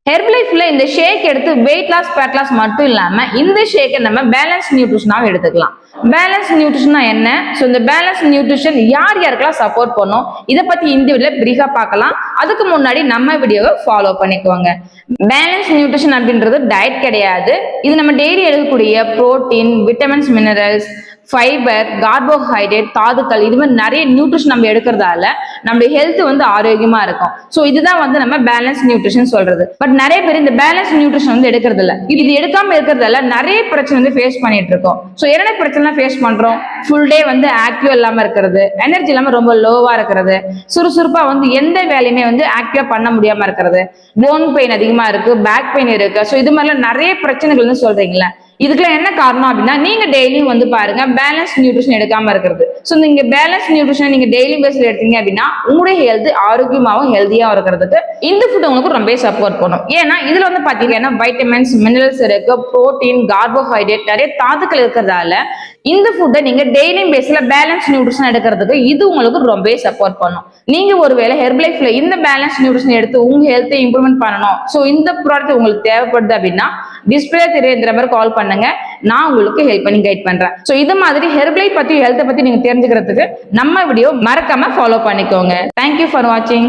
ஹெர்பலைஃப்ல இந்த ஷேக் எடுத்து weight loss fat loss மட்டும் இல்லாம இந்த ஷேக்கை நம்ம பேலன்ஸ் நியூட்ரிஷனாவும் எடுத்துக்கலாம். பேலன்ஸ் நியூட்ரிஷனா என்ன, ஸோ இந்த பேலன்ஸ் நியூட்ரிஷன் யார் யாருக்கெல்லாம் சப்போர்ட் பண்ணும், இதை பத்தி இந்த வீடியோல பிரீஃபா பார்க்கலாம். அதுக்கு முன்னாடி நம்ம வீடியோவை ஃபாலோ பண்ணிக்குவாங்க. பேலன்ஸ் நியூட்ரிஷன் அப்படின்றது டயட் கிடையாது. இது நம்ம டெய்லி எடுக்கக்கூடிய protein, vitamins, minerals, fibre, carbohydrate, தாதுக்கள், இது மாதிரி நிறைய நியூட்ரிஷன் நம்ம எடுக்கிறதால நம்ம ஹெல்த் வந்து ஆரோக்கியமா இருக்கும். ஸோ இதுதான் வந்து நம்ம பேலன்ஸ் நியூட்ரிஷன் சொல்றது. பட் நிறைய பேர் இந்த பேலன்ஸ் நியூட்ரிஷன் வந்து எடுக்கிறது இல்லை. இது எடுக்காம இருக்கிறதால நிறைய பிரச்சனை வந்து ஃபேஸ் பண்ணிட்டு இருக்கோம். ஸோ என்னென்ன பிரச்சனை ஃபேஸ் பண்றோம்? ஃபுல் டே வந்து ஆக்டிவா இல்லாம இருக்கிறது, எனர்ஜி இல்லாம ரொம்ப லோவா இருக்கிறது, சுறுசுறுப்பா வந்து எந்த வேலையுமே வந்து ஆக்டிவா பண்ண முடியாம இருக்கிறது, போன் பெயின் அதிகமா இருக்கு, பேக் பெயின் இருக்கு. ஸோ இது மாதிரிலாம் நிறைய பிரச்சனைகள் வந்து சொல்றீங்களா? இதுக்கெல்லாம் என்ன காரணம் அப்படின்னா, நீங்க டெய்லியும் வந்து பாருங்க பேலன்ஸ் நியூட்ரிஷன் எடுக்காம இருக்கிறது. ஸோ நீங்க பேலன்ஸ் நியூட்ரிஷன் நீங்க டெய்லி பேஸ்ல எடுத்தீங்க அப்படின்னா உங்களுடைய ஹெல்த் ஆரோக்கியமாகவும் ஹெல்த்தியாகவும் இருக்கிறதுக்கு இந்த ஃபுட் உங்களுக்கு ரொம்ப சப்போர்ட் பண்ணும். ஏன்னா இதுல வந்து பாத்தீங்கன்னா வைட்டமின்ஸ், மினரல்ஸ் இருக்கு, புரோட்டீன், கார்போஹைட்ரேட், நிறைய தாதுக்கள் இருக்கிறதால இந்த ஃபுட்டை நீங்க டெய்லி பேஸ்ல பேலன்ஸ் நியூட்ரிஷன் எடுக்கிறதுக்கு இது உங்களுக்கு ரொம்ப சப்போர்ட் பண்ணும். நீங்க ஒருவேளை ஹெர்பலைஃப்ல இந்த பேலன்ஸ் நியூட்ரிஷன் எடுத்து உங்க ஹெல்த்தை இம்ப்ரூவ்மெண்ட் பண்ணணும், ஸோ இந்த ப்ராடக்ட் உங்களுக்கு தேவைப்படுது அப்படின்னா டிஸ்பிளே தெரியுற மாதிரி கால் பண்ணுங்க. நான் உங்களுக்கு ஹெல்ப் பண்ணி கைட் பண்றேன். ஸோ இது மாதிரி ஹெர்பலைஃப் பத்தி ஹெல்த்தை பத்தி நீங்க தெரிஞ்சுக்கிறதுக்கு நம்ம வீடியோ மறக்காம ஃபாலோ பண்ணிக்கோங்க. தேங்க்யூ ஃபார் வாட்சிங்.